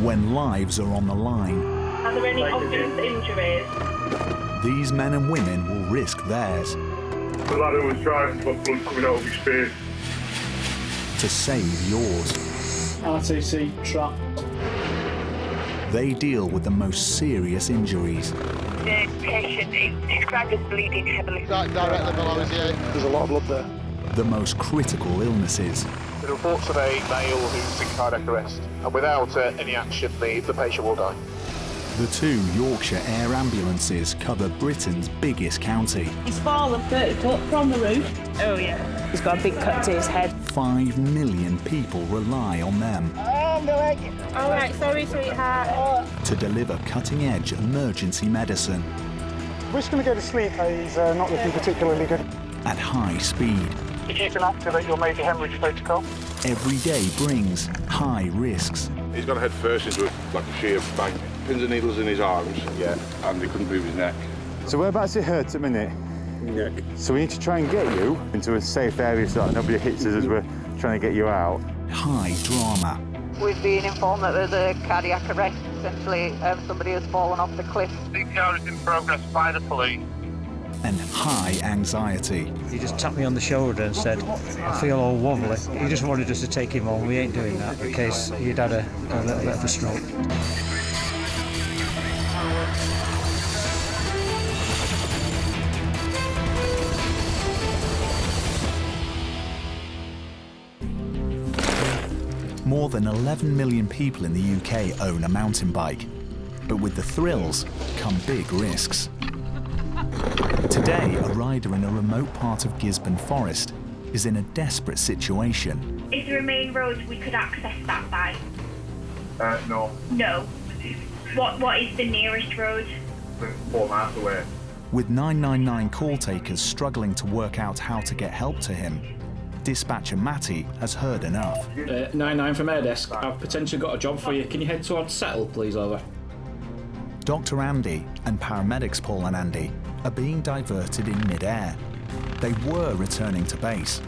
when lives are on the line. Are there any obvious injuries? These men and women will risk theirs. The lad who was driving got blood coming out of his face. To save yours. RTC trap. They deal with the most serious injuries. The patient is described as bleeding heavily. Directly below his ear. There's a lot of blood there. The most critical illnesses. The reports of a male who's in cardiac arrest, and without any action, the patient will die. The two Yorkshire Air Ambulances cover Britain's biggest county. He's fallen 30 foot from the roof. Oh yeah. He's got a big cut to his head. 5 million people rely on them. All right, sorry, sweetheart. To deliver cutting-edge emergency medicine. We're just going to go to sleep. He's not looking particularly good. At high speed. If you can activate your major hemorrhage protocol. Every day brings high risks. He's gone head first into a sheer bank. Pins and needles in his arms, and he couldn't move his neck. So whereabouts it hurts at the minute? Neck. So we need to try and get you into a safe area so that nobody hits us as we're trying to get you out. High drama. We've been informed that there's a cardiac arrest. Essentially, somebody has fallen off the cliff. CPR is in progress by the police. And high anxiety. He just tapped me on the shoulder and said, I feel all wobbly. He just wanted us to take him home. We ain't doing that in case he'd had a little bit of a stroke. More than 11 million people in the UK own a mountain bike. But with the thrills come big risks. Today, a rider in a remote part of Gisborne Forest is in a desperate situation. Is there a main road we could access that by? No. No. What is the nearest road? 4 miles away. With 999 call takers struggling to work out how to get help to him, dispatcher Matty has heard enough. 99 from Air Desk. I've potentially got a job for you. Can you head towards Settle, please, over? Dr. Andy and paramedics Paul and Andy are being diverted in mid-air. They were returning to base,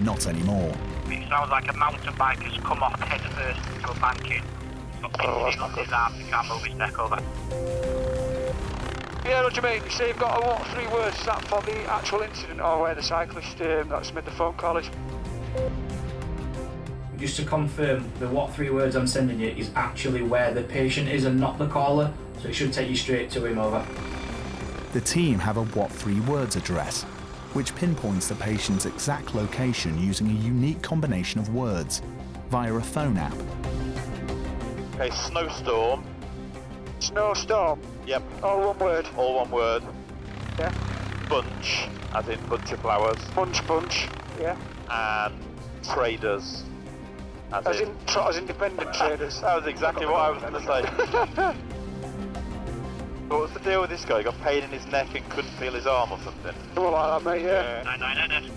not anymore. It sounds like a mountain bike has come off head first into a banking. Got pins in his arms, he can't move his neck over. Yeah, what do you mean? You say you've got a what, 3 words? Is that for the actual incident or where the cyclist that's made the phone call is? Just to confirm, the what 3 words I'm sending you is actually where the patient is and not the caller, so it should take you straight to him, over. The team have a what 3 words address, which pinpoints the patient's exact location using a unique combination of words via a phone app. Okay, snowstorm. Snowstorm? Yep. All one word? All one word. Yeah. Bunch, as in bunch of flowers. Bunch, yeah. And traders. As independent traders. That was exactly what I was going to say. What was the deal with this guy? He got pain in his neck and couldn't feel his arm or something? Something like that, mate, yeah. 99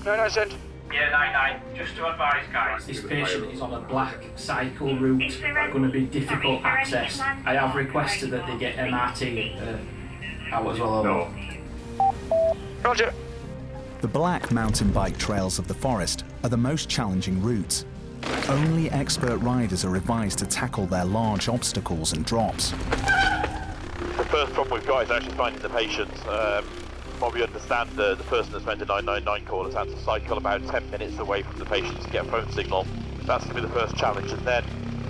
99 cent. Yeah, 99. Just to advise, guys, this patient is on a black cycle route, going to be difficult access. I have requested that they get MRT out as well. No. Roger. The black mountain bike trails of the forest are the most challenging routes. Only expert riders are advised to tackle their large obstacles and drops. The first problem we've got is actually finding the patient. What we understand, the person that's made the 999 call has had to cycle about 10 minutes away from the patient to get a phone signal. That's going to be the first challenge. And then,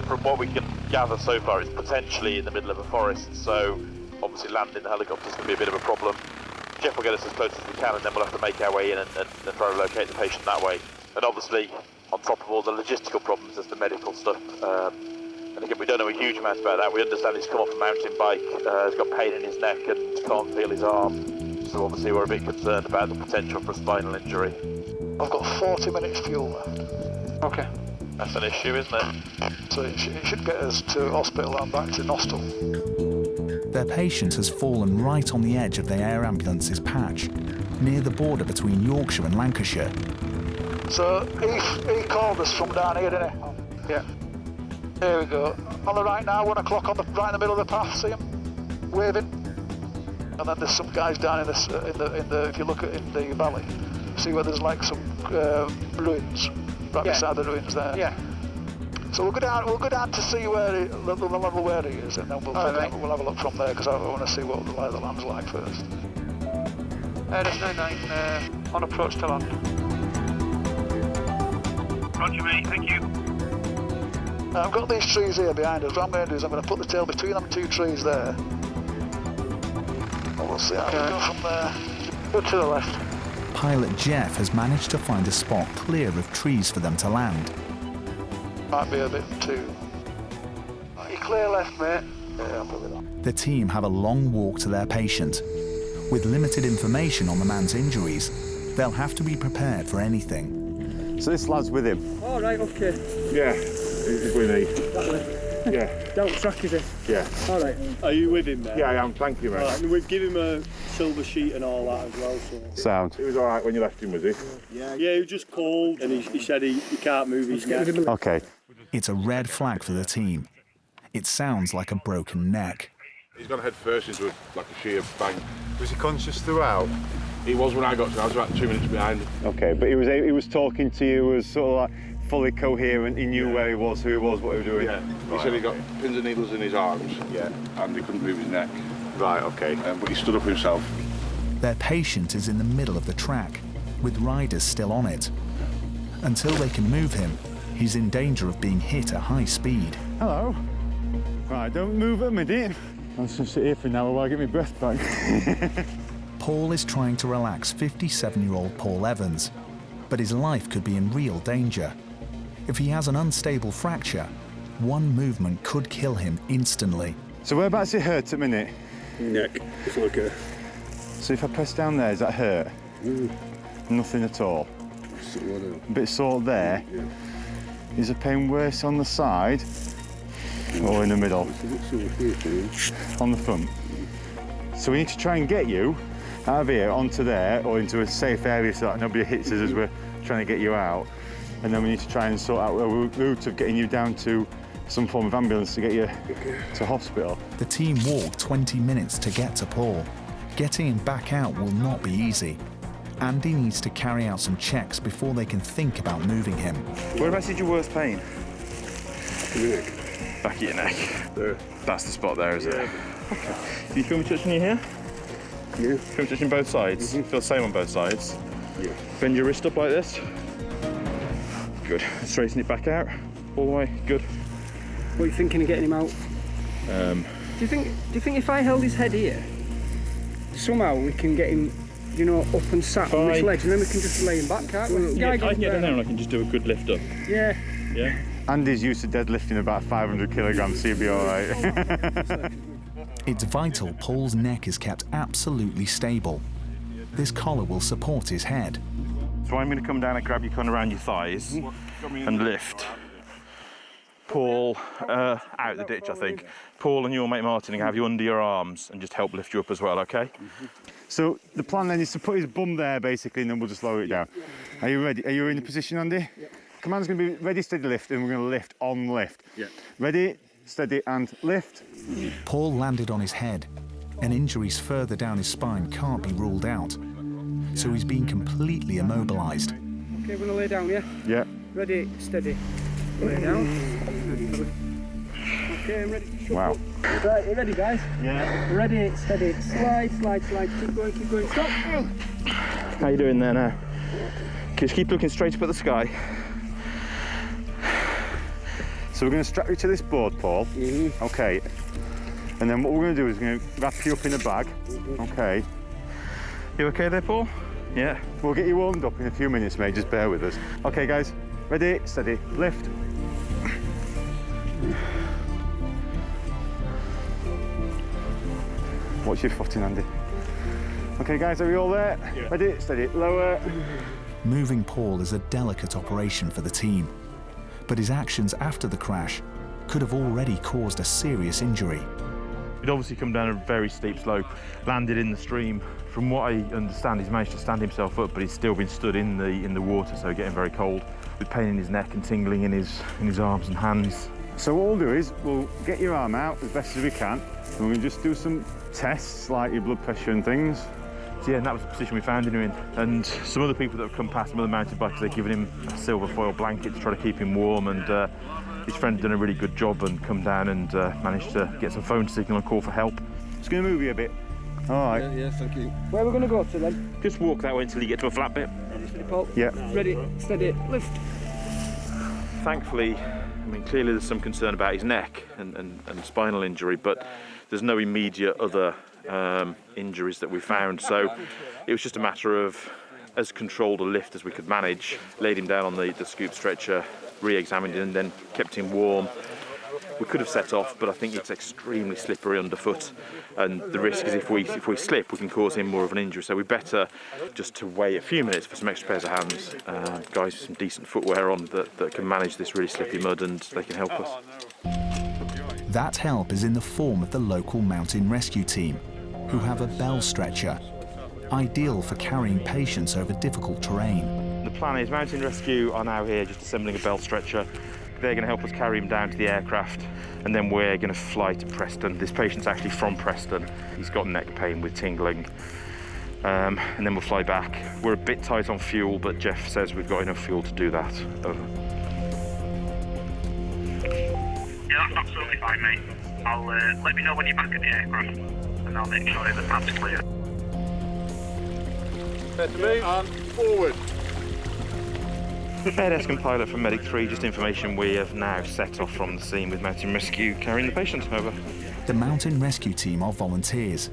from what we can gather so far, it's potentially in the middle of a forest, so obviously landing the helicopter is going to be a bit of a problem. Jeff will get us as close as we can, and then we'll have to make our way in and try to locate the patient that way. And obviously, on top of all the logistical problems, there's the medical stuff. And again, we don't know a huge amount about that. We understand he's come off a mountain bike, he's got pain in his neck and can't feel his arm. So obviously we're a bit concerned about the potential for a spinal injury. I've got 40 minutes fuel left. Okay. That's an issue, isn't it? So it should get us to hospital and back to Nostell. Their patient has fallen right on the edge of the air ambulance's patch, near the border between Yorkshire and Lancashire. So he called us from down here, didn't he? Yeah. There we go. On the right now, 1 o'clock on the right in the middle of the path. See him waving. And then there's some guys down in the if you look in the valley, see where there's like some ruins right beside the ruins there. Yeah. So we'll go down to see where the level where he is, and then we'll have a look from there, because I want to see what the lay of the land's like first. There's 99 on approach to land. Roger, mate. Thank you. I've got these trees here behind us. What I'm going to do is I'm going to put the tail between them two trees there. And we'll see how we go from there. Go to the left. Pilot Jeff has managed to find a spot clear of trees for them to land. Might be a bit too... You clear left, mate? Yeah, I'll put it on. The team have a long walk to their patient. With limited information on the man's injuries, they'll have to be prepared for anything. So this lad's with him? All right, okay. Yeah, he's with me. That way. Yeah. Down track, is it? Yeah. All right. Are you with him there? Yeah, I am, thank you, mate. All right, and we've given him a silver sheet and all that as well, so... Sound. He was all right when you left him, was he? Yeah, he just called and he said he can't move his neck. Okay. It's a red flag for the team. It sounds like a broken neck. He's gone head first into like a sheer bank. Was he conscious throughout? He was when I got to him. I was about 2 minutes behind him. Okay, but he was talking to you, was sort of like fully coherent. He knew where he was, who he was, what he was doing. Yeah. He said he got pins and needles in his arms. Yeah. And he couldn't move his neck. Right. Okay. But he stood up himself. Their patient is in the middle of the track, with riders still on it. Until they can move him, he's in danger of being hit at high speed. Hello. Right, don't move at a minute. I'm just going to sit here for an hour while I get my breath back. Paul is trying to relax 57-year-old Paul Evans, but his life could be in real danger. If he has an unstable fracture, one movement could kill him instantly. So whereabouts it hurt at the minute? Neck. It's okay. So if I press down there, does that hurt? Nothing at all? A bit sore there? Yeah. Is the pain worse on the side or in the middle? On the front. So we need to try and get you out of here onto there or into a safe area so that nobody hits us as we're trying to get you out. And then we need to try and sort out a route of getting you down to some form of ambulance to get you to hospital. The team walked 20 minutes to get to Paul. Getting him back out will not be easy. Andy needs to carry out some checks before they can think about moving him. Whereabouts is your worst pain? Your neck. Back of your neck. There. That's the spot there, is it? Okay. Do you feel me touching you here? Yeah. Feel me touching both sides? Feel the same on both sides? Yeah. Bend your wrist up like this. Good. Straighten it back out. All the way. Good. What are you thinking of getting him out? Do you think if I held his head here, somehow we can get him, you know, up and sat on his legs, and then we can just lay him back, can't we? Yeah, I can get down there and I can just do a good lift up. Yeah. Yeah. Andy's used to deadlifting about 500 kilograms, so he'll be all right. It's vital Paul's neck is kept absolutely stable. This collar will support his head. So I'm going to come down and grab you kind of around your thighs and lift Paul out the ditch, I think. Paul and your mate Martin can have you under your arms and just help lift you up as well, okay? So the plan then is to put his bum there, basically, and then we'll just lower it down. Are you ready? Are you in the position, Andy? Yeah. Command's going to be ready, steady, lift, and we're going to lift on lift. Yeah. Ready, steady, and lift. Paul landed on his head, and injuries further down his spine can't be ruled out. So he's been completely immobilised. Okay, we're going to lay down, yeah? Yeah. Ready, steady. Lay down. Okay, I'm ready to shut up. Right, you ready, guys? Yeah. Ready, steady. Slide, slide, slide. Keep going, stop. How you doing there now? Just keep looking straight up at the sky. So we're going to strap you to this board, Paul. Okay. And then what we're going to do is we're going to wrap you up in a bag. Okay. You okay there, Paul? Yeah. We'll get you warmed up in a few minutes, mate. Just bear with us. Okay, guys. Ready, steady, lift. Watch your footing, Andy. Okay, guys, are we all there? Yeah. Ready, steady, lower. Moving Paul is a delicate operation for the team, but his actions after the crash could have already caused a serious injury. He'd obviously come down a very steep slope, landed in the stream. From what I understand, he's managed to stand himself up, but he's still been stood in the water, so getting very cold, with pain in his neck and tingling in his arms and hands. So what we'll do is we'll get your arm out as best as we can, and we'll just do some tests like your blood pressure and things. So yeah, and that was the position we found him in. And some other people that have come past, some other mountain bikers, they've given him a silver foil blanket to try to keep him warm, and His friend's done a really good job and come down and managed to get some phone signal and call for help. It's going to move you a bit. All right. Yeah, thank you. Where are we going to go to then? Just walk that way until you get to a flat bit. Steady, Paul. Yeah. Ready, steady, lift. Thankfully, I mean, clearly there's some concern about his neck and spinal injury, but there's no immediate other injuries that we found. So it was just a matter of as controlled a lift as we could manage, laid him down on the scoop stretcher, re-examined him and then kept him warm. We could have set off, but I think it's extremely slippery underfoot, and the risk is if we slip, we can cause him more of an injury. So we better just to wait a few minutes for some extra pairs of hands, guys with some decent footwear on that can manage this really slippy mud, and they can help us. That help is in the form of the local mountain rescue team, who have a bell stretcher, ideal for carrying patients over difficult terrain. The plan is mountain rescue are now here just assembling a bell stretcher. They're going to help us carry him down to the aircraft, and then we're going to fly to Preston. This patient's actually from Preston. He's got neck pain with tingling. And then we'll fly back. We're a bit tight on fuel, but Jeff says we've got enough fuel to do that. Over. Yeah, that's absolutely fine, mate. I'll let me know when you're back at the aircraft, and I'll make sure the path's clear. Better move and forward. Air desk and pilot from Medic 3, just information. We have now set off from the scene with mountain rescue carrying the patient over. The mountain rescue team are volunteers,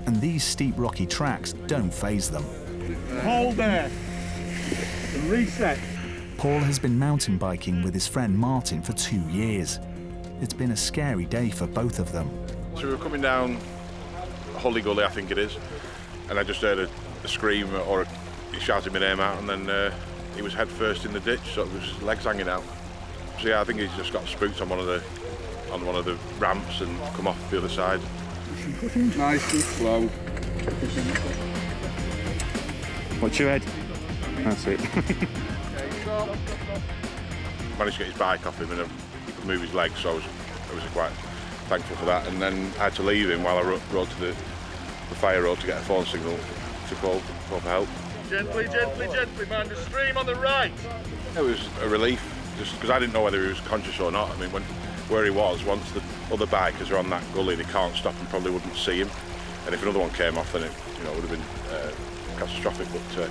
and these steep rocky tracks don't faze them. Hold there. And reset. Paul has been mountain biking with his friend Martin for 2 years. It's been a scary day for both of them. So we were coming down Holly Gully, I think it is, and I just heard a scream, or he shouted my name out, and then he was head first in the ditch, so with his legs hanging out. So yeah, I think he's just got spooked on one of the ramps and come off the other side. Nice and slow. Watch your head. That's it. Managed to get his bike off him and he could move his legs, so I was quite thankful for that. And then I had to leave him while I rode to the fire road to get a phone signal to call for help. Gently, gently, gently, man, the stream on the right. It was a relief, just because I didn't know whether he was conscious or not. I mean, where he was, once the other bikers are on that gully, they can't stop and probably wouldn't see him. And if another one came off, then it would have been catastrophic. But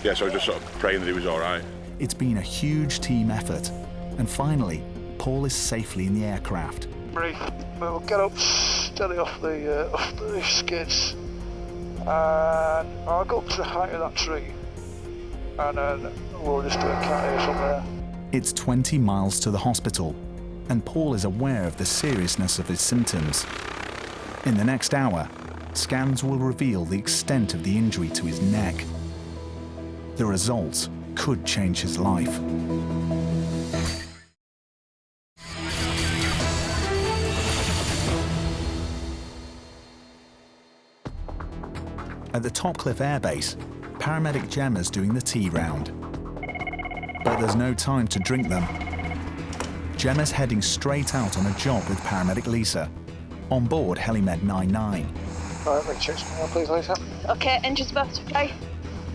yeah, so I was just sort of praying that he was all right. It's been a huge team effort, and finally, Paul is safely in the aircraft. Breathe. We'll get up, steady off the skids. And I'll go up to the height of that tree, and then we'll just do a cat here from there. It's 20 miles to the hospital, and Paul is aware of the seriousness of his symptoms. In the next hour, scans will reveal the extent of the injury to his neck. The results could change his life. At the Topcliffe Air Base, paramedic Gemma's doing the tea round. But there's no time to drink them. Gemma's heading straight out on a job with paramedic Lisa, on board Helimed 99. Right, make checks now, please, Lisa. Okay, engines both okay?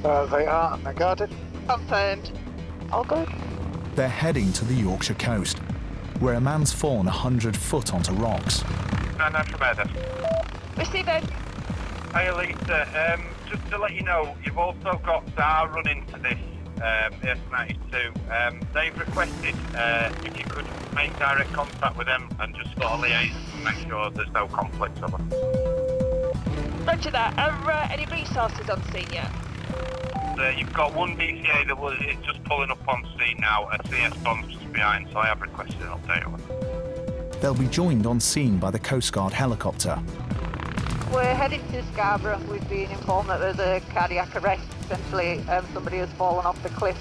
They are, and they're guarded. Confirmed. All good. They're heading to the Yorkshire coast, where a man's fallen 100 foot onto rocks. No, from air desk. Receiving. Hey, Lisa, just to let you know, you've also got DAR running to this S92. They've requested if you could make direct contact with them and just sort of liaise and make sure there's no conflict over. Roger that. Are any resources on scene yet? You've got one DCA that is just pulling up on scene now, a CS bomb's just behind, so I have requested an update on it. They'll be joined on scene by the Coast Guard helicopter. We're heading to Scarborough. We've been informed that there's a cardiac arrest. Essentially, somebody has fallen off the cliff.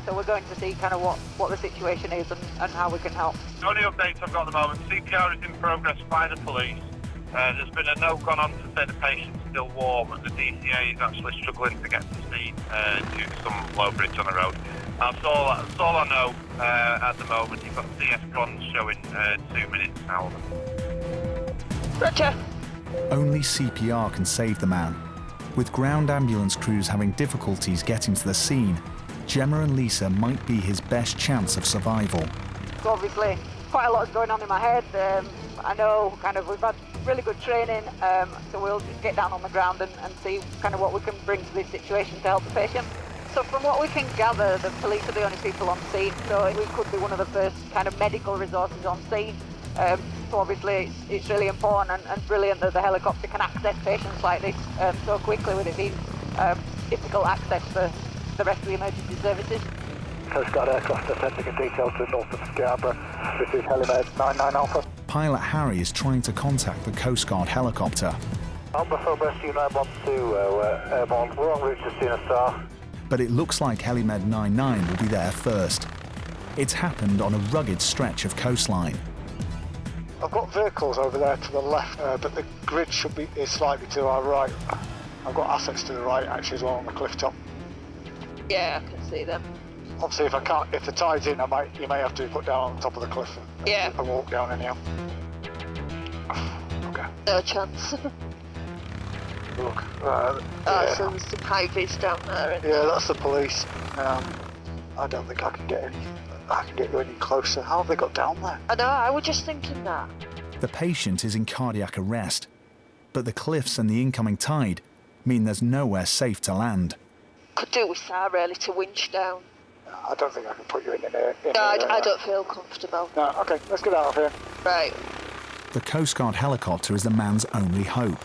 So we're going to see kind of what the situation is and how we can help. The only updates I've got at the moment, CPR is in progress by the police. There's been a note gone on to say the patient's still warm, and the DCA is actually struggling to get to scene due to some low bridge on the road. That's all I know at the moment. You've got CS guns showing 2 minutes now. Roger. Only CPR can save the man. With ground ambulance crews having difficulties getting to the scene, Gemma and Lisa might be his best chance of survival. So obviously, quite a lot is going on in my head. I know kind of we've had really good training, so we'll just get down on the ground and see kind of what we can bring to this situation to help the patient. So from what we can gather, the police are the only people on scene, so we could be one of the first kind of medical resources on scene. So obviously it's really important and brilliant that the helicopter can access patients like this so quickly, with it being difficult access for the rest of the emergency services. Coast Guard aircraft are sending a detail to north of Scarborough. This is Helimed 99 Alpha. Pilot Harry is trying to contact the Coast Guard helicopter. Alpha from Rescue 912, we're airborne. We're en route to Sina Star. But it looks like Helimed 99 will be there first. It's happened on a rugged stretch of coastline. I've got vehicles over there to the left, but the grid is slightly to our right. I've got assets to the right actually as well on the cliff top. Yeah, I can see them. Obviously, if the tide's in, you may have to put down on top of the cliff and walk down anyhow. Okay. No chance. Look, so there's some high vis down there. Yeah, that's the police. I don't think I can get you any closer. How have they got down there? I know, I was just thinking that. The patient is in cardiac arrest, but the cliffs and the incoming tide mean there's nowhere safe to land. Could do with Sarah really to winch down. I don't think I can put you in there. No, I don't feel comfortable. No, okay, let's get out of here. Right. The Coast Guard helicopter is the man's only hope.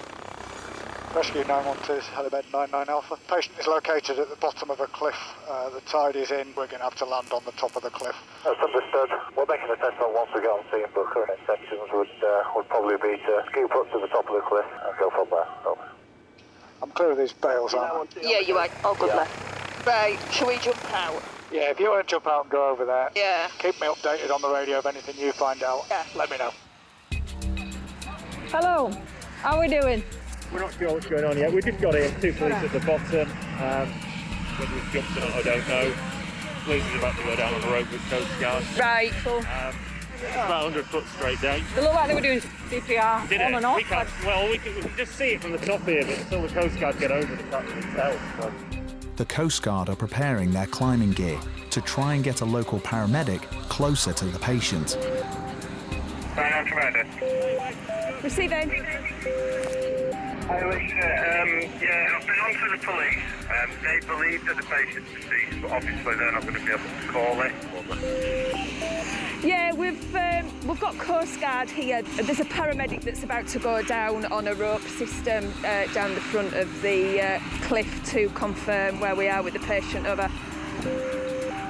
Rescue 912 is Helimed 99 Alpha. Patient is located at the bottom of a cliff. The tide is in. We're going to have to land on the top of the cliff. That's understood. We're making an assessment once we get on scene, but current intentions would probably be to scoop up to the top of the cliff and go from there. Over. I'm clear of these bales, aren't I? Yeah, you are. All good left. Right, shall we jump out? Yeah, if you want to jump out and go over there, keep me updated on the radio of anything you find out. Yeah. Let me know. Hello, how are we doing? We're not sure what's going on yet. We just got in, two police at the bottom. Whether we've jumped or not, I don't know. Police is about to go down on the road with Coast Guard. Right, cool. It's about 100 foot straight down. They look like they were doing CPR on and off. We can just see it from the top here, but until the Coast Guard get over the top itself. So. The Coast Guard are preparing their climbing gear to try and get a local paramedic closer to the patient. Receiving. I've been on to the police. They believe that the patient's deceased, but obviously they're not going to be able to call it. Yeah, we've got Coast Guard here. There's a paramedic that's about to go down on a rope system down the front of the cliff to confirm where we are with the patient. Over.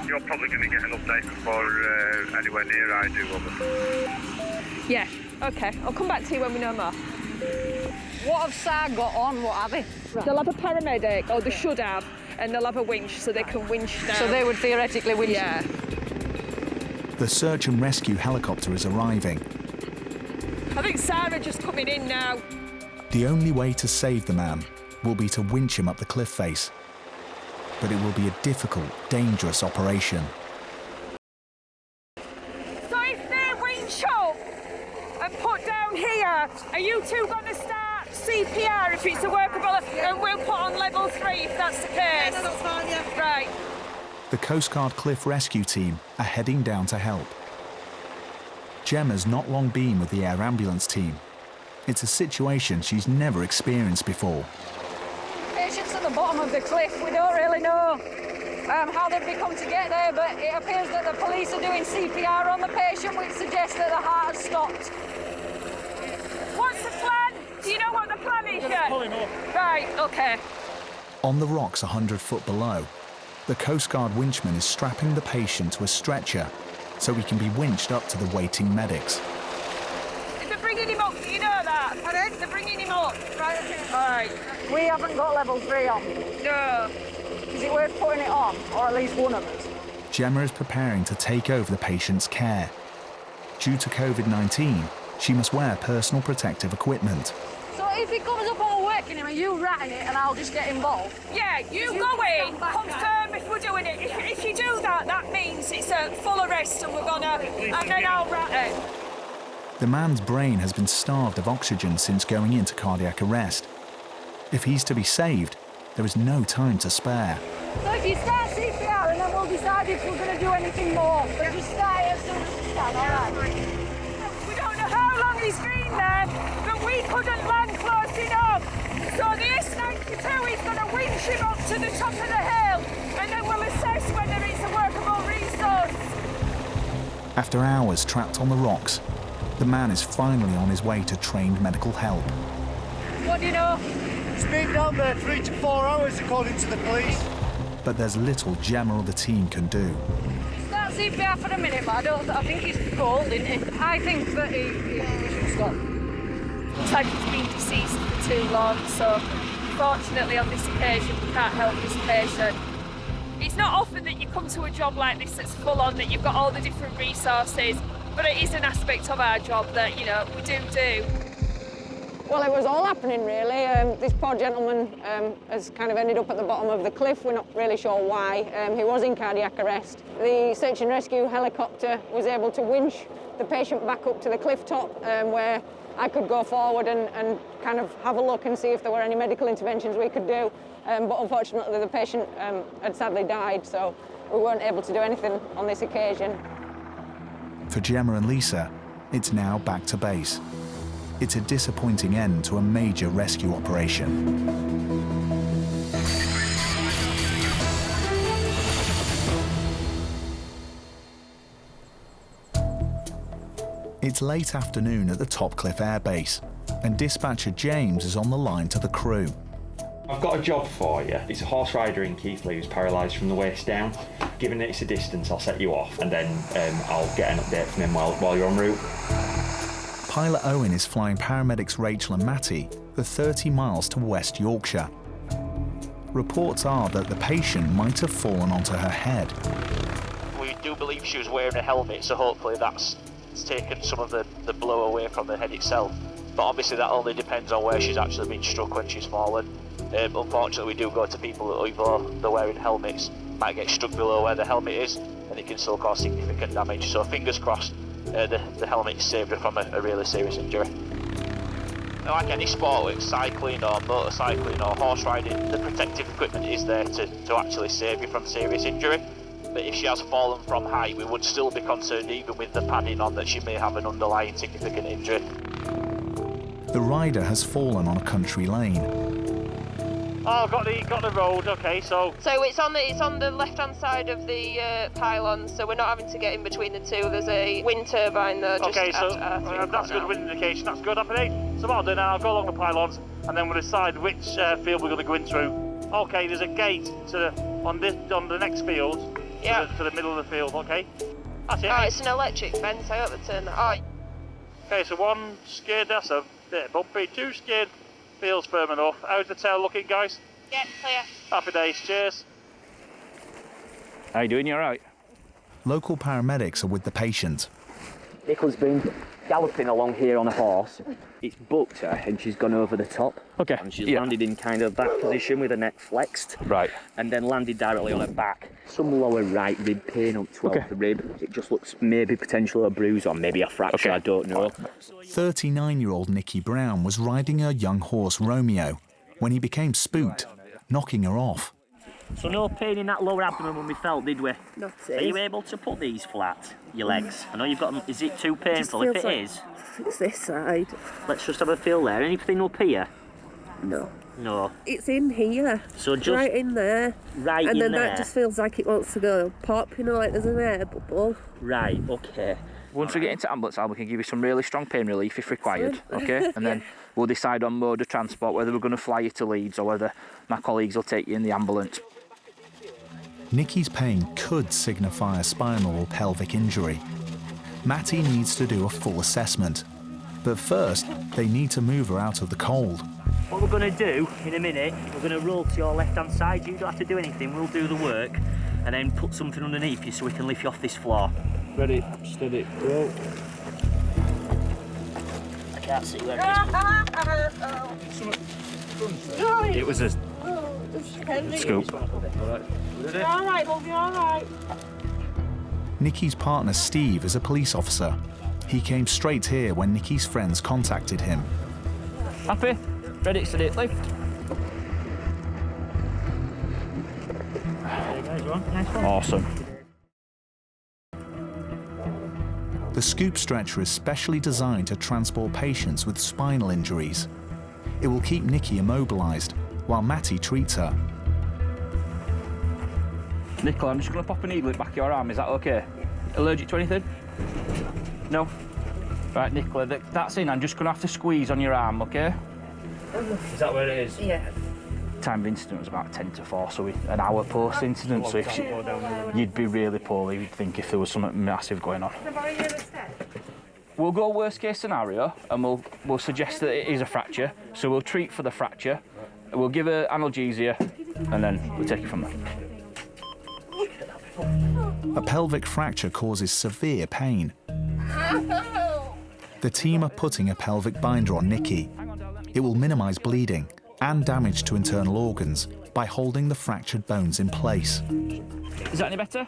You're probably going to get an update before anywhere near I do. Over. Yeah, okay. I'll come back to you when we know more. What have SAR got on? What have they? Right. They'll have a paramedic, or they should have, and they'll have a winch so they can winch down. So they would theoretically winch? Yeah. The search and rescue helicopter is arriving. I think Sarah just coming in now. The only way to save the man will be to winch him up the cliff face. But it will be a difficult, dangerous operation. So if they winch up and put down here, are you two going to start CPR if it's a workable, and we'll put on level 3 if that's the case? Yeah, no, that's fine, yeah. Right. The Coast Guard Cliff Rescue Team are heading down to help. Gemma's not long been with the Air Ambulance team. It's a situation she's never experienced before. Patients at the bottom of the cliff, we don't really know how they've become to get there, but it appears that the police are doing CPR on the patient, which suggests that the heart has stopped. What's the plan? Do you know what the plan is yet? Pull him up. Right, okay. On the rocks 100 foot below, the Coast Guard winchman is strapping the patient to a stretcher so he can be winched up to the waiting medics. They're bringing him up, you know that? Pardon? They're bringing him up. Right, okay. All right. We haven't got level 3 on. No. Is it worth putting it on, or at least one of us? Gemma is preparing to take over the patient's care. Due to COVID-19, she must wear personal protective equipment. So if it comes up all working him, are you ratting it and I'll just get involved? Yeah, you go in, confirm if we're doing it. If you do that, that means it's a full arrest and we're gonna, and then I'll rat it. The man's brain has been starved of oxygen since going into cardiac arrest. If he's to be saved, there is no time to spare. So if you start CPR and then we'll decide if we're going to do anything more. But just start it as soon as you can, all right? his green there, but we couldn't land close enough. So the S92 is going to winch him up to the top of the hill, and then we'll assess whether it's a workable resource. After hours trapped on the rocks, the man is finally on his way to trained medical help. What do you know? It's been down there 3 to 4 hours, according to the police. But there's little Gemma or the team can do. Start CPR for a minute, but I think he's cold, isn't he? I think that he should stop. Looks like he's been deceased for too long, so fortunately on this occasion we can't help this patient. It's not often that you come to a job like this that's full on, that you've got all the different resources, but it is an aspect of our job that, you know, we do. Well, it was all happening, really. This poor gentleman has kind of ended up at the bottom of the cliff. We're not really sure why. He was in cardiac arrest. The search and rescue helicopter was able to winch the patient back up to the cliff top, where I could go forward and kind of have a look and see if there were any medical interventions we could do. But unfortunately, the patient had sadly died, so we weren't able to do anything on this occasion. For Gemma and Lisa, it's now back to base. It's a disappointing end to a major rescue operation. It's late afternoon at the Topcliffe Air Base, and dispatcher James is on the line to the crew. I've got a job for you. It's a horse rider in Keighley who's paralysed from the waist down. Given that it's a distance, I'll set you off, and then I'll get an update from him while you're en route. Pilot Owen is flying paramedics Rachel and Matty for 30 miles to West Yorkshire. Reports are that the patient might have fallen onto her head. We do believe she was wearing a helmet, so hopefully that's taken some of the blow away from the head itself. But obviously that only depends on where she's actually been struck when she's fallen. Unfortunately, we do go to people that, although they're wearing helmets, might get struck below where the helmet is, and it can still cause significant damage. So fingers crossed, the helmet saved her from a really serious injury. Like any sport, like cycling or motorcycling or horse riding, the protective equipment is there to actually save you from serious injury. But if she has fallen from height, we would still be concerned, even with the padding on, that she may have an underlying significant injury. The rider has fallen on a country lane. Oh, got the road. Okay, so it's on the left-hand side of the pylon, so we're not having to get in between the two. There's a wind turbine there. Just okay, so that's good wind indication. That's good. Happy days. So what I'll do now, I'll go along the pylons, and then we'll decide which field we're going to go in through. Okay, there's a gate on the next field. Yeah. To the middle of the field. Okay. That's it. Oh, it's an electric fence. I hope they turn that on. Okay, so one skid. That's a bit bumpy. Two skid. Feels firm enough. How's the tail looking, guys? Yeah, clear. Happy days, cheers. How you doing? You all right? Local paramedics are with the patient. Nicole's been galloping along here on a horse. It's booked her and she's gone over the top. Okay. And she's landed in kind of that position with her neck flexed. Right. And then landed directly on her back. Some lower right rib pain up 12th rib. It just looks maybe potentially a bruise or maybe a fracture, I don't know. 39-year-old Nikki Brown was riding her young horse Romeo when he became spooked, knocking her off. So no pain in that lower abdomen when we felt, did we? Not Are you able to put these flat, your legs? I know you've got them. Is it too painful? If it is, it's this side. let's just have a feel there. Anything up here? No. No. It's in here. So just right in there. Right and in then there. that just feels like it wants to go pop, you know, like there's an air bubble. Right, okay. Once we get into ambulance, we can give you some really strong pain relief if required, okay? And then we'll decide on mode of transport, whether we're going to fly you to Leeds or whether my colleagues will take you in the ambulance. Nikki's pain could signify a spinal or pelvic injury. Matty needs to do a full assessment, but first they need to move her out of the cold. What we're going to do in a minute, we're going to roll to your left-hand side. You don't have to do anything, we'll do the work, and then put something underneath you so we can lift you off this floor. Ready, steady, roll. I can't see where it is. It was a scoop. You're all right, love, you're all right. Nikki's partner Steve is a police officer. He came straight here when Nikki's friends contacted him. Happy? Ready, steady, lift. Nice one. Awesome. The scoop stretcher is specially designed to transport patients with spinal injuries. It will keep Nikki immobilised while Matty treats her. Nicola, I'm just going to pop a needle in the back of your arm, is that okay? Allergic to anything? No? Right, Nicola, that's in. I'm just going to have to squeeze on your arm, okay? Is that where it is? Yeah. Time of incident was about 10 to 4, so an hour post-incident, so if you'd be really poorly, you'd think if there was something massive going on. We'll go worst case scenario, and we'll suggest that it is a fracture, so we'll treat for the fracture, we'll give her analgesia, and then we'll take it from there. A pelvic fracture causes severe pain. The team are putting a pelvic binder on Nikki. It will minimise bleeding and damage to internal organs by holding the fractured bones in place. Is that any better?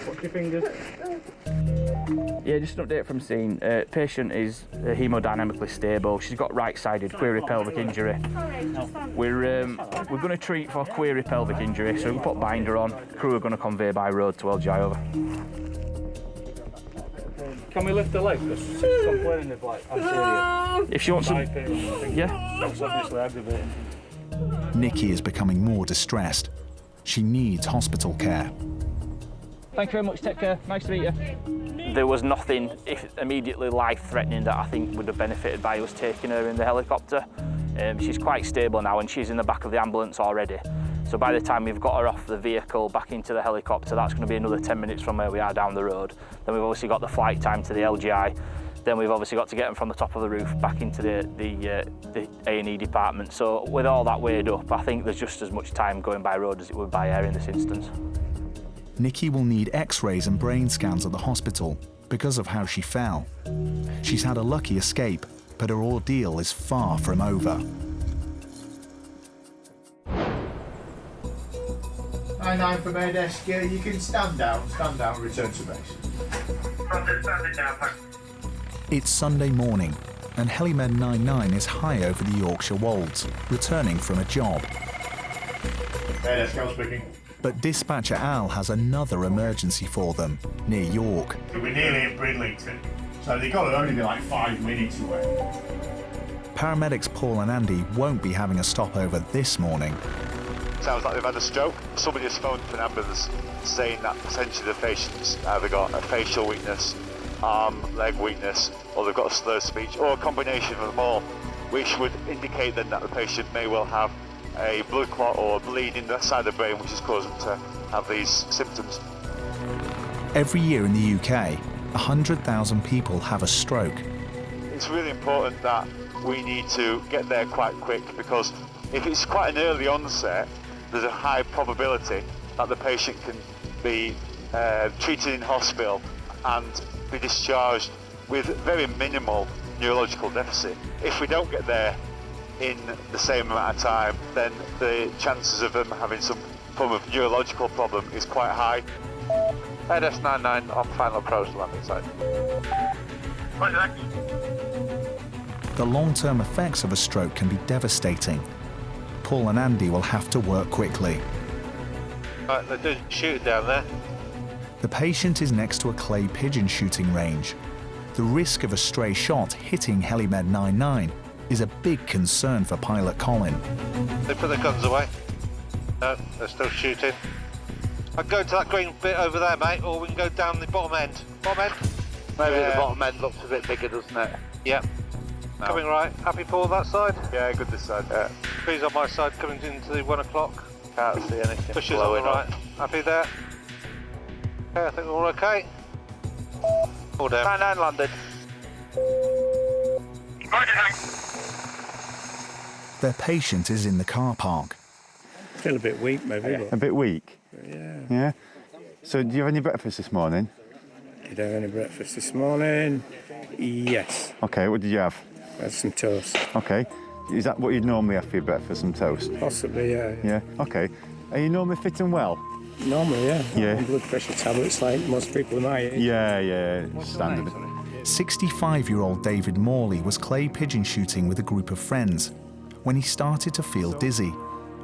What's your fingers? Yeah, just an update from scene. Patient is hemodynamically stable. She's got right-sided query pelvic injury. We're going to treat for query pelvic injury, so we can put binder on. Crew are going to convey by road to LGI over. Can we lift the leg? Because she's complaining of like anterior. If she wants some, yeah. That's obviously aggravating. Nikki is becoming more distressed. She needs hospital care. Thank you very much, take care, nice to meet you. There was nothing immediately life-threatening that I think would have benefited by us taking her in the helicopter. She's quite stable now and she's in the back of the ambulance already. So by the time we've got her off the vehicle back into the helicopter, that's going to be another 10 minutes from where we are down the road. Then we've obviously got the flight time to the LGI. Then we've obviously got to get them from the top of the roof back into the A&E department. So with all that weighed up, I think there's just as much time going by road as it would by air in this instance. Nikki will need x-rays and brain scans at the hospital because of how she fell. She's had a lucky escape, but her ordeal is far from over. 99 from air desk, yeah, you can stand down, return to base. It's Sunday morning, and HeliMed 99 is high over the Yorkshire Wolds, returning from a job. Air desk, Al speaking. But dispatcher Al has another emergency for them, near York. We're nearly at Bridlington, so they've got to only be like 5 minutes away. Paramedics Paul and Andy won't be having a stopover this morning. Sounds like they've had a stroke. Somebody has phoned for an ambulance saying that potentially the patient's either got a facial weakness, arm, leg weakness, or they've got a slurred speech, or a combination of them all, which would indicate then that the patient may well have a blood clot or bleed in the side of the brain, which is causing them to have these symptoms. Every year in the UK, 100,000 people have a stroke. It's really important that we need to get there quite quick, because if it's quite an early onset, there's a high probability that the patient can be treated in hospital and be discharged with very minimal neurological deficit. If we don't get there in the same amount of time, then the chances of them having some form of neurological problem is quite high. AS99 on final approach to landing site. The long-term effects of a stroke can be devastating. Paul and Andy will have to work quickly. Right, they're doing shooting down there. The patient is next to a clay pigeon shooting range. The risk of a stray shot hitting HeliMed 99 is a big concern for pilot Colin. They put their guns away. No, they're still shooting. I can go to that green bit over there, mate, or we can go down the bottom end. Bottom end? Maybe the bottom end looks a bit bigger, doesn't it? Yep. No. Coming right. Happy Paul, that side? Yeah, good this side. Yeah. Trees on my side coming into the 1 o'clock. Can't see anything. Pushes on the right. Happy there? Okay, I think we're all okay. All down. 99 landed. Their patient is in the car park. Feel a bit weak, maybe. A bit weak? Yeah. Yeah? So, do you have any breakfast this morning? Did I have any breakfast this morning? Yes. Okay, what did you have? I had some toast. Okay. Is that what you'd normally have for your breakfast, some toast? Possibly, yeah. Yeah, okay. Are you normally fit and well? Normally, yeah. Yeah. I'm on blood pressure tablets like most people my age. Yeah, standard. 65-year-old David Morley was clay pigeon shooting with a group of friends when he started to feel dizzy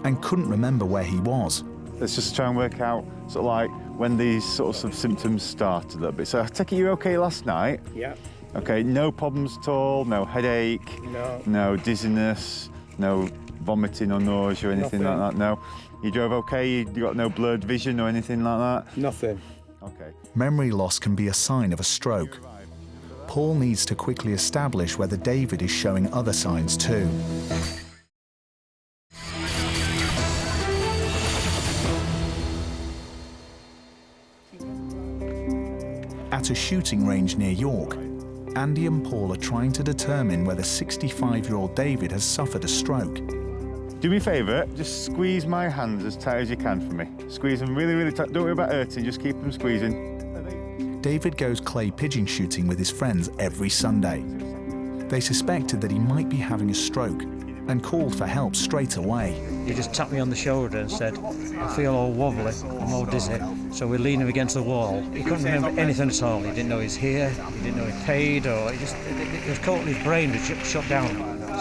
and couldn't remember where he was. Let's just try and work out sort of like when these sorts of symptoms start a little bit. So I take it you were okay last night? Yeah. Okay, no problems at all, no headache, no dizziness, no vomiting or nausea or anything like that, no? You drove okay, you got no blurred vision or anything like that? Nothing. Okay. Memory loss can be a sign of a stroke. Paul needs to quickly establish whether David is showing other signs too. At a shooting range near York, Andy and Paul are trying to determine whether 65-year-old David has suffered a stroke. Do me a favour, just squeeze my hands as tight as you can for me. Squeeze them really, really tight. Don't worry about hurting, just keep them squeezing. David goes clay pigeon shooting with his friends every Sunday. They suspected that he might be having a stroke and called for help straight away. He just tapped me on the shoulder and said, I feel all wobbly, I'm all dizzy. So we leaned him against the wall. He couldn't remember anything at all. He didn't know he's here, he didn't know he paid, or it was caught in his brain was shut down.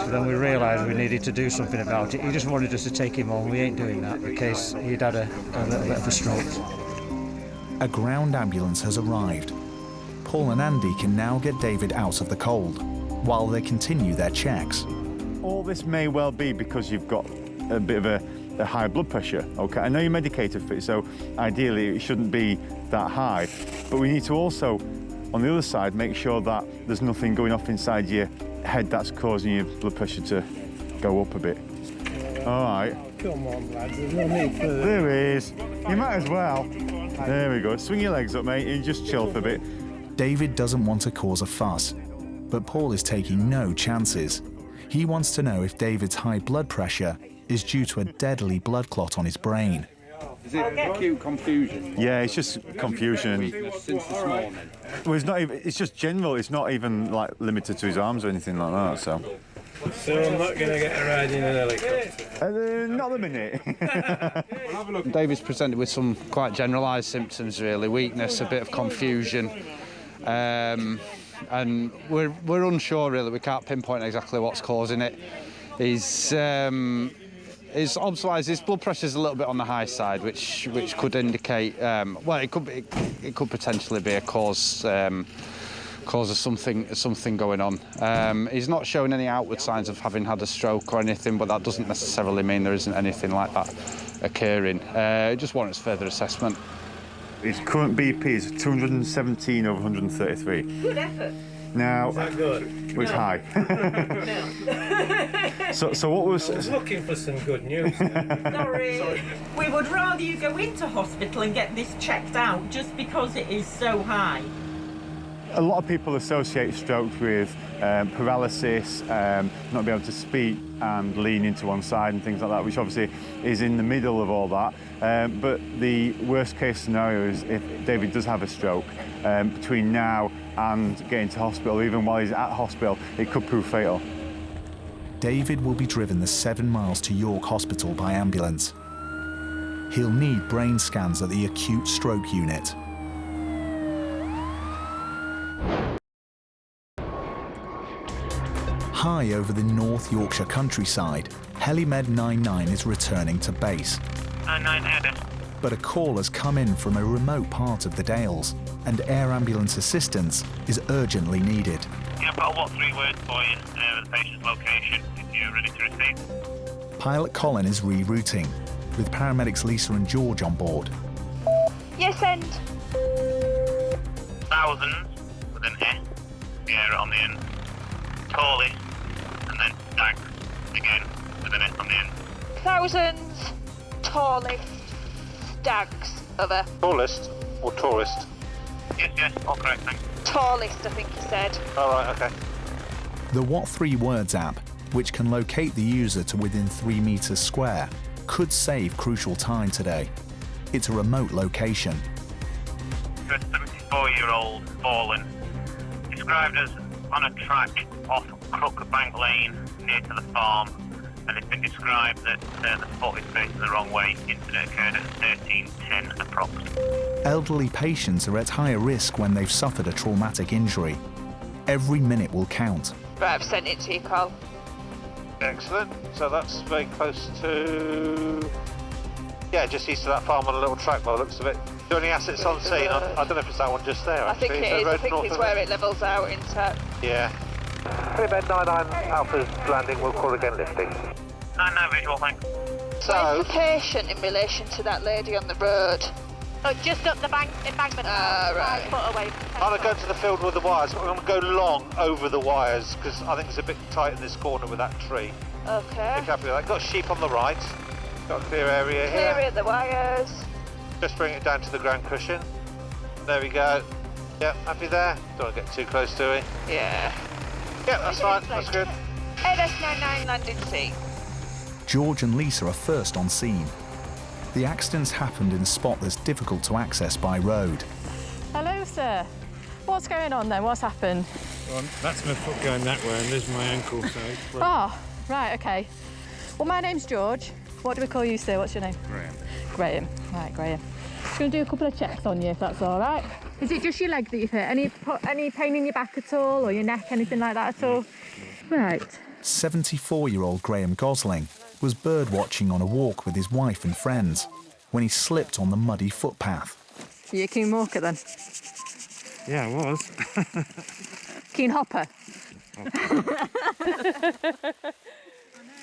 So then we realised we needed to do something about it. He just wanted us to take him home. We ain't doing that because he'd had a little bit of a stroke. A ground ambulance has arrived. Paul and Andy can now get David out of the cold while they continue their checks. All this may well be because you've got a bit of a high blood pressure, okay? I know you're medicated for it, so ideally it shouldn't be that high. But we need to also, on the other side, make sure that there's nothing going off inside your head that's causing your blood pressure to go up a bit. All right. Come on, lads, there's no need for that. There is. You might as well. There we go. Swing your legs up, mate, and just chill for a bit. David doesn't want to cause a fuss, but Paul is taking no chances. He wants to know if David's high blood pressure is due to a deadly blood clot on his brain. Is it acute confusion? Yeah, it's just confusion. Since this morning? Well, it's not even, it's just general. It's not even like limited to his arms or anything like that, so. So I'm not going to get a ride in an helicopter? Not a minute. David's presented with some quite generalised symptoms, really. Weakness, a bit of confusion. And we're unsure, really. We can't pinpoint exactly what's causing it. His blood pressure is a little bit on the high side, which could indicate, well, it could potentially be a cause of something going on. He's not showing any outward signs of having had a stroke or anything, but that doesn't necessarily mean there isn't anything like that occurring. It just warrants further assessment. His current BP is 217 over 133. Good effort. Now, is that good? Well, it's high. No. So what was... I was looking for some good news. Sorry. We would rather you go into hospital and get this checked out just because it is so high. A lot of people associate strokes with paralysis, not being able to speak and lean into one side and things like that, which obviously is in the middle of all that. But the worst case scenario is if David does have a stroke, between now and getting to hospital, even while he's at hospital, it could prove fatal. David will be driven the 7 miles to York Hospital by ambulance. He'll need brain scans at the acute stroke unit. High over the North Yorkshire countryside, HeliMed 99 is returning to base. 99 header. But a call has come in from a remote part of the Dales, and air ambulance assistance is urgently needed. Yeah, I've got 3 words for you, the patient's location, if you're ready to receive. Pilot Colin is rerouting, with paramedics Lisa and George on board. Yes, send. Thousands, with an S, the air on the end. Tallest, and then stags, again, with an S on the end. Thousands, tallest, stags, over. Tallest or tourist? Yes, all correct, thanks. Tallest, I think you said. All right, okay. The What 3 Words app, which can locate the user to within 3 meters square, could save crucial time today. It's a remote location. A 74-year-old fallen, described as on a track off Crookbank Lane near to the farm, and it's been described that the foot is facing the wrong way. Incident occurred at 13:10 approx. Elderly patients are at higher risk when they've suffered a traumatic injury. Every minute will count. Right, I've sent it to you, Carl. Excellent. So that's very close to Yeah, just east of that farm on a little track by the looks of it. Is there any assets on scene? I don't know if it's that one just there, I think actually. it is. I think it's where it levels out into... Yeah. Bed 99 Alpha's landing, we'll call again lifting. 99 visual, thanks. Where's the patient in relation to that lady on the road? Oh, just up the embankment. Right. 5 foot away. I'm going to go to the field with the wires. I'm going to go long over the wires because I think it's a bit tight in this corner with that tree. Okay. Be happy with that. Got sheep on the right. Got a clear area here. Clear the wires. Just bring it down to the ground cushion. There we go. Yep, happy there. Don't want to get too close to it. Yeah. Yep, that's fine. That's good. AS99 landing C. George and Lisa are first on scene. The accident's happened in a spot that's difficult to access by road. Hello, sir. What's going on then? What's happened? Well, that's my foot going that way and there's my ankle, so... Oh, right, OK. Well, my name's George. What do we call you, sir? What's your name? Graham. Graham. Right, Graham. Just going to do a couple of checks on you, if that's all right. Is it just your leg that you've hit? Any pain in your back at all, or your neck, anything like that at all? Right. 74-year-old Graham Gosling was birdwatching on a walk with his wife and friends when he slipped on the muddy footpath. Are you a keen walker then? Yeah, I was. Keen hopper?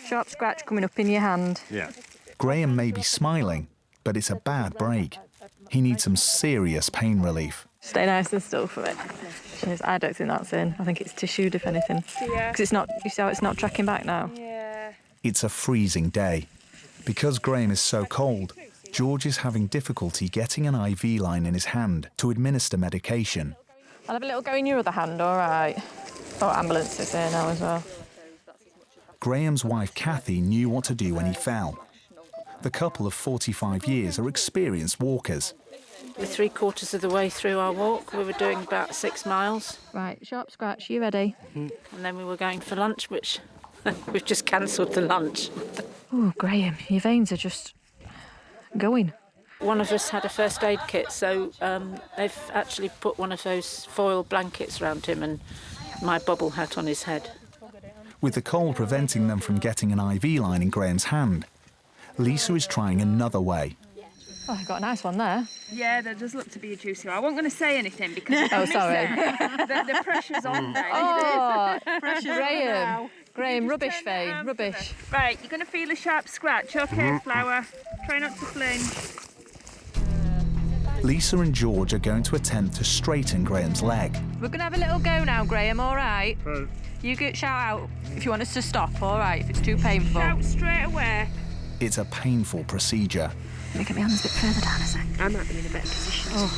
Sharp scratch coming up in your hand. Yeah. Graham may be smiling, but it's a bad break. He needs some serious pain relief. Stay nice and still for it. Cheers. I don't think that's in. I think it's tissued, if anything. Yeah. Because it's not, you see how it's not tracking back now? Yeah. It's a freezing day. Because Graham is so cold, George is having difficulty getting an IV line in his hand to administer medication. I'll have a little go in your other hand, all right? Oh, ambulance is here now as well. Graham's wife, Kathy, knew what to do when he fell. The couple of 45 years are experienced walkers. We're 3/4 of the way through our walk. We were doing about 6 miles. Right, sharp scratch, you ready? And then we were going for lunch, which we've just cancelled the lunch. Oh, Graham, your veins are just going. One of us had a first aid kit, so they've actually put one of those foil blankets around him and my bubble hat on his head. With the cold preventing them from getting an IV line in Graham's hand, Lisa is trying another way. Oh, I got a nice one there. Yeah, there does look to be a juicy one. I wasn't going to say anything because Oh, sorry. the pressure's on there. Oh, pressure's Graham, rubbish vein, rubbish. Right, you're going to feel a sharp scratch. OK, Flower. Try not to flinch. Lisa and George are going to attempt to straighten Graham's leg. We're going to have a little go now, Graham, all right? You shout out if you want us to stop, all right, if it's too painful. Shout straight away. It's a painful procedure. Let me get my hands a bit further down a sec. I might be in a better position. Oh.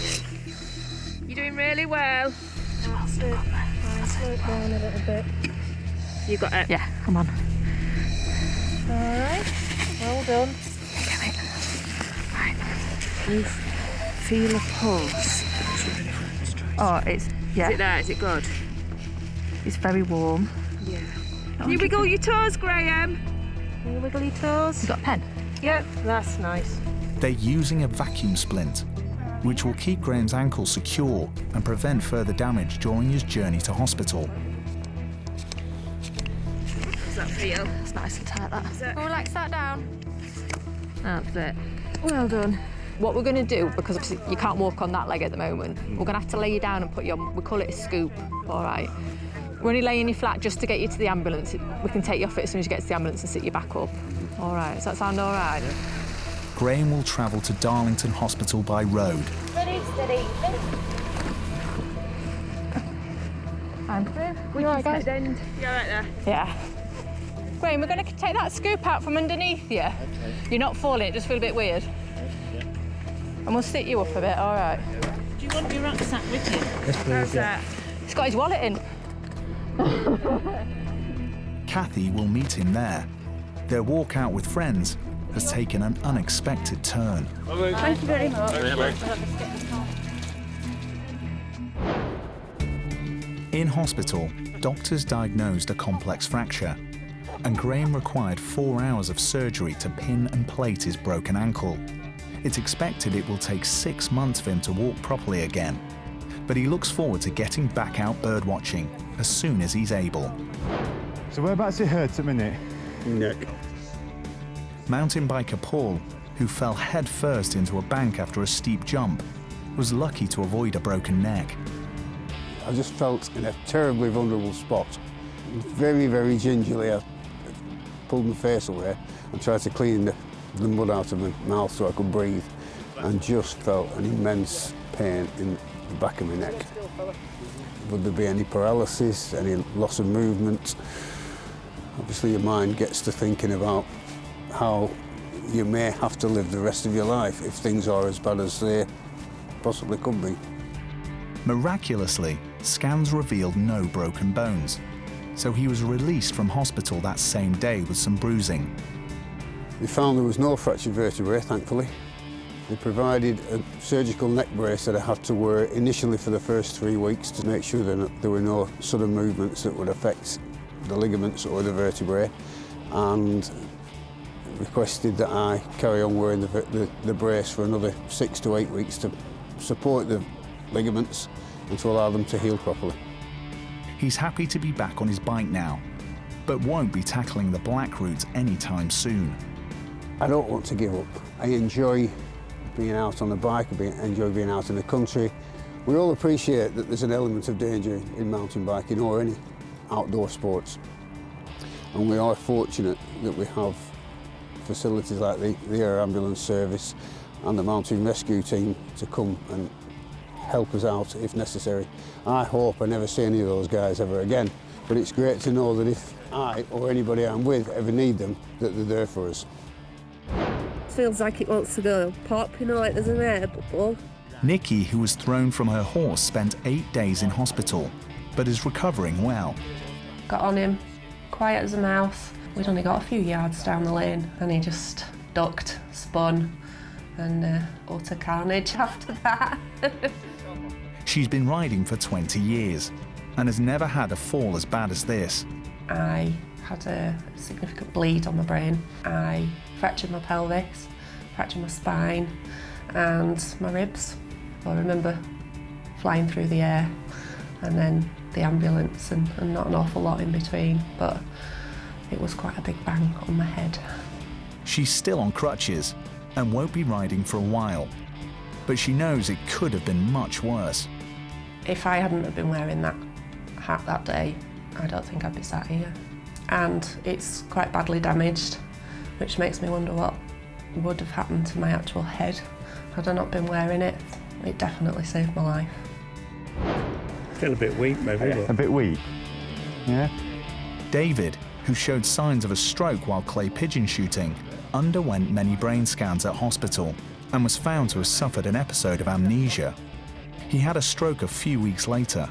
You're doing really well. Slow it down a little bit. You got it? Yeah, come on. All right. Well done. Okay, right. You feel a pulse. Oh, it's, yeah. Is it there? Is it good? It's very warm. Yeah. Can you wiggle your toes, Graham? Can you wiggle your toes? You got a pen? Yep, that's nice. They're using a vacuum splint, which will keep Graham's ankle secure and prevent further damage during his journey to hospital. Does that feel? It's nice and tight, that. Go relax that down. That's it. Well done. What we're going to do, because obviously you can't walk on that leg at the moment, we're going to have to lay you down and put you on, we call it a scoop, all right? We're only laying you flat just to get you to the ambulance. We can take you off it as soon as you get to the ambulance and sit you back up. All right, does that sound all right? Yeah. Graham will travel to Darlington Hospital by road. Steady, steady. I'm through. You all right, guys? You're all right there? Yeah. Graham, we're going to take that scoop out from underneath you. Okay. You're not falling, it just feels a bit weird. Yeah. And we'll sit you up a bit, all right? Do you want your rucksack with you? Yes, please. How's that? He's got his wallet in. Kathy will meet him there. Their walk out with friends has taken an unexpected turn. Thank you very much. In hospital, doctors diagnosed a complex fracture, and Graham required 4 hours of surgery to pin and plate his broken ankle. It's expected it will take 6 months for him to walk properly again, but he looks forward to getting back out birdwatching as soon as he's able. So whereabouts it hurts at the minute? Neck. Mountain biker Paul who fell headfirst into a bank after a steep jump, was lucky to avoid a broken neck. I just felt in a terribly vulnerable spot. Very, very gingerly, I pulled my face away and tried to clean the mud out of my mouth so I could breathe, and just felt an immense pain in the back of my neck. Would there be any paralysis, any loss of movement? Obviously your mind gets to thinking about how you may have to live the rest of your life if things are as bad as they possibly could be. Miraculously, scans revealed no broken bones, so he was released from hospital that same day with some bruising. They found there was no fractured vertebrae, thankfully. They provided a surgical neck brace that I had to wear initially for the first 3 weeks to make sure that there were no sudden movements that would affect the ligaments or the vertebrae, and requested that I carry on wearing the brace for another 6 to 8 weeks to support the ligaments and to allow them to heal properly. He's happy to be back on his bike now, but won't be tackling the black route anytime soon. I don't want to give up. I enjoy being out on the bike, I enjoy being out in the country. We all appreciate that there's an element of danger in mountain biking or any outdoor sports. And we are fortunate that we have facilities like the Air Ambulance service and the mountain rescue team to come and help us out if necessary. I hope I never see any of those guys ever again, but it's great to know that if I or anybody I'm with ever need them, that they're there for us. Feels like it wants to go pop, you know, like there's an air bubble. Nikki, who was thrown from her horse, spent 8 days in hospital, but is recovering well. Got on him, quiet as a mouse. We'd only got a few yards down the lane and he just ducked, spun, and utter carnage after that. She's been riding for 20 years and has never had a fall as bad as this. I had a significant bleed on my brain. I fractured my pelvis, fractured my spine and my ribs. I remember flying through the air and then the ambulance and not an awful lot in between, but it was quite a big bang on my head. She's still on crutches and won't be riding for a while, but she knows it could have been much worse. If I hadn't have been wearing that hat that day, I don't think I'd be sat here. And it's quite badly damaged, which makes me wonder what would have happened to my actual head had I not been wearing it. It definitely saved my life. Feel a bit weak, maybe. A bit weak, yeah. David, who showed signs of a stroke while clay pigeon shooting, underwent many brain scans at hospital and was found to have suffered an episode of amnesia. He had a stroke a few weeks later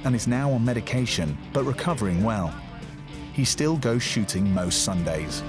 and is now on medication but recovering well. He still goes shooting most Sundays.